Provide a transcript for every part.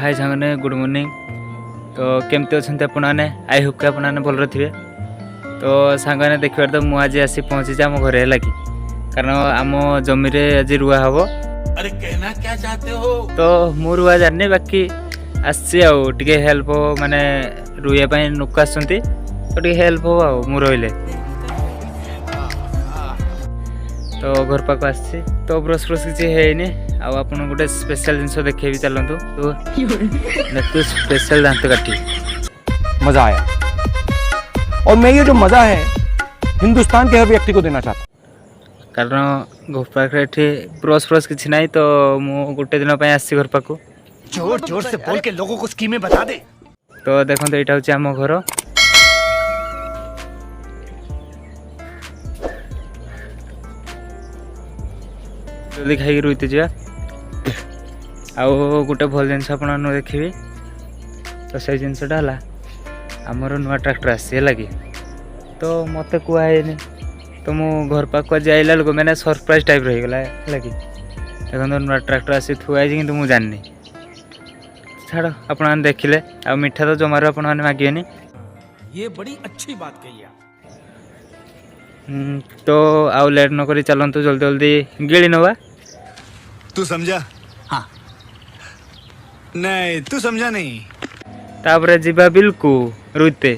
हाय सांगने good morning. तो केमती अच्छा आपने आई होप कि आपने भल थे। तो सांगने देखिए तो मुझे आसी पहुँची आम घरे है कि कारण आम जमी आज रुआ हम। अरे कहना क्या चाहते हो? तो मु रुआ जानी बाकी आसची आगे हेल्प माने रुआ लोक आसुँच तो टे हेल्प हो मु रही। तो घर पाक आसी तो ब्रश ब्रश किसी है आप गोटे स्पेशल जिनस देखे चलतु तो देखो स्पेशल दांत काठी मजा आया और मैं ये जो मजा है हिंदुस्तान के हर व्यक्ति को देना चाहता हूँ। कारण घर पाखे ब्रश ब्रश किसी ना तो मु गोटे दिन आसी घर पाक। जोर जोर से बोल के लोगों को स्कीमें बता दे। तो देखो यहाँ हूँ आम घर। जल्दी खाई रुईते जा आउ गोटे भल जिनस आप देखिए। तो से जिनसटा है आमर नुआ ट्रैक्टर आसी है कि तो मत कहुए तो मु घर पाक आज आइला लोक मैंने सरप्राइज टाइप रहीगला है कि देखो नुआ ट्रैक्टर आसी थुआई कि मुझे जानी छाड़ आप देखिले आ मिठा तो जमार आप मागे। ये बड़ी अच्छी बात कही आप। तो आउ लेट नक चलतु जल्दी जल्दी गिली नवा। तू समझा? हाँ। नहीं तू समझा नहीं। तापर जीवा बिल्कुल रुईते।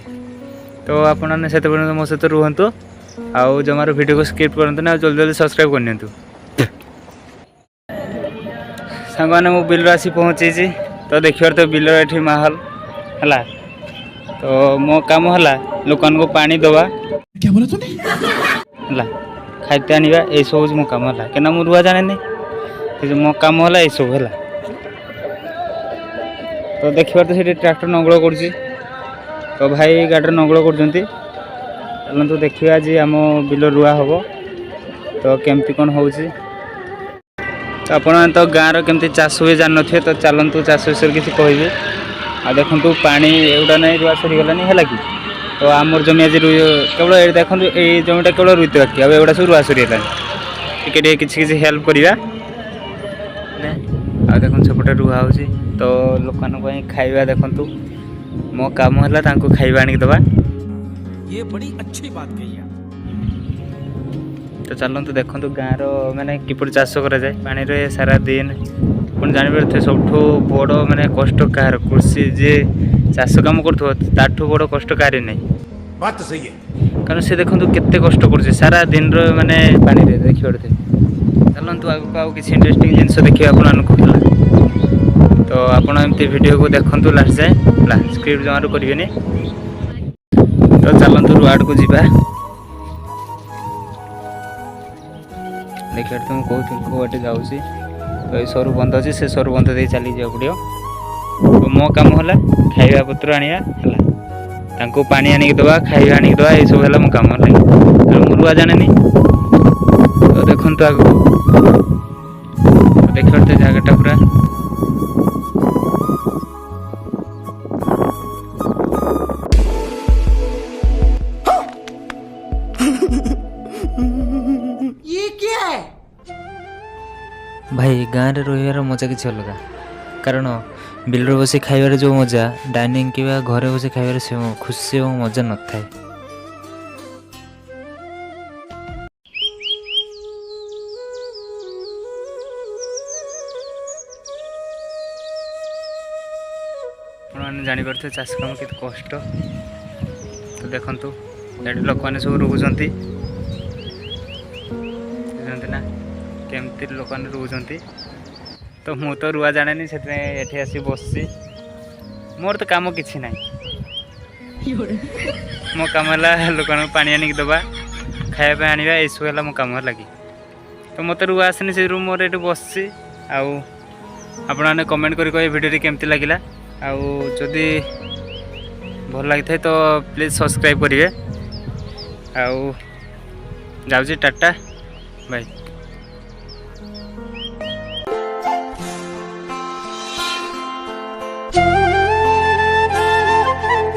तो आपने से मो सहित रुहतु आउ जमार वीडियो को स्किप करते ना जल्दी जल्दी सब्सक्राइब करनी। सांग मैंने मो बिल आसी पहुँची तो देखिए तो बिल ये माहौल है। तो मो काम है लोक को पानी दवा क्या बोला तूने? है खाद्य आने यही सब मो काम है क्या मुझे रुआ जाने मो काम है यही सब है। तो देखिए तो ये ट्रैक्टर नंगल कर तो भाई गाड़ी नंगल कर चलते देखिए आज आम बिल रुआ हम तो केमती कौन हो। तो आप तो गाँव केमती चाष हुए जान थे तो चलतु चाष विषय किसी कहे आ देखु पानी एगुटा नहीं रुआ सरीगलानी है कि तो आमर जमी आज केवल ये देखो ये जमीटा केवल रुईते बाकी आगुड़ा सब रुआ सरीगलानी टे किसी हेल्प करवा आ देखो सेपटे रुआ हो। तो लोक खाଇବା देखु मो काम है खाଇବା आनिक दवा। ये बड़ी अच्छी बात कही आप। तो चलतु देखु गाँव माने किपर चाष कराए पानी रे सारा दिन पुणी जापर सब बड़ माने कष्ट कह कृषि जी चाष कम करूँ बड़ कष्ट कह नहीं। बात तो सही है। कारण से देखो केते कष्ट कर सारा दिन माने पानी रे देखिए चलतु आगे आउ कि इंटरेस्टिंग जिनस देखिए आपको। तो आपण एमती वीडियो को देखु लास्ट जाए स्क्रिप्ट जमारू करेंगे। तो चलतु रोड को जीवा देखिए तुम कौन बाटे जाऊँ तो ये सरू बंध अच्छे से सरू बंध दे चली जा पड़ो। तो मो काम है खाଇବା पत्र आनिया है पानी आनिक दवा खाଇବା आनिक दवा ये सब है मो काम है मुरुआ जाने। तो देखु आगे देखिए जगटा पूरा ये क्या है भाई गाँव में रही मजा किसी अलग कारण बिल बस खाइबार जो मजा डाइनिंग कि घरे बस खाइबार से खुशी और मजा न था। जापर चाष काम के कष्ट। तो देखु ये लोक मैंने सब रोचती ना केमती लोक मैंने रोचती। तो मु तो रुआ जाने से ये आसी बस मोर तो काम किसी ना मो कम है लोक पानी आनिक दवा खायापी आने यही सब है मो कम है कि तो मत रुआ आसनी से मोर ये बस आपने कमेंट कर वीडियो केमती लगिला आदि भल लगी था तो प्लीज सब्सक्राइब करेंगे। आउ जाऊँ टाटा बाय।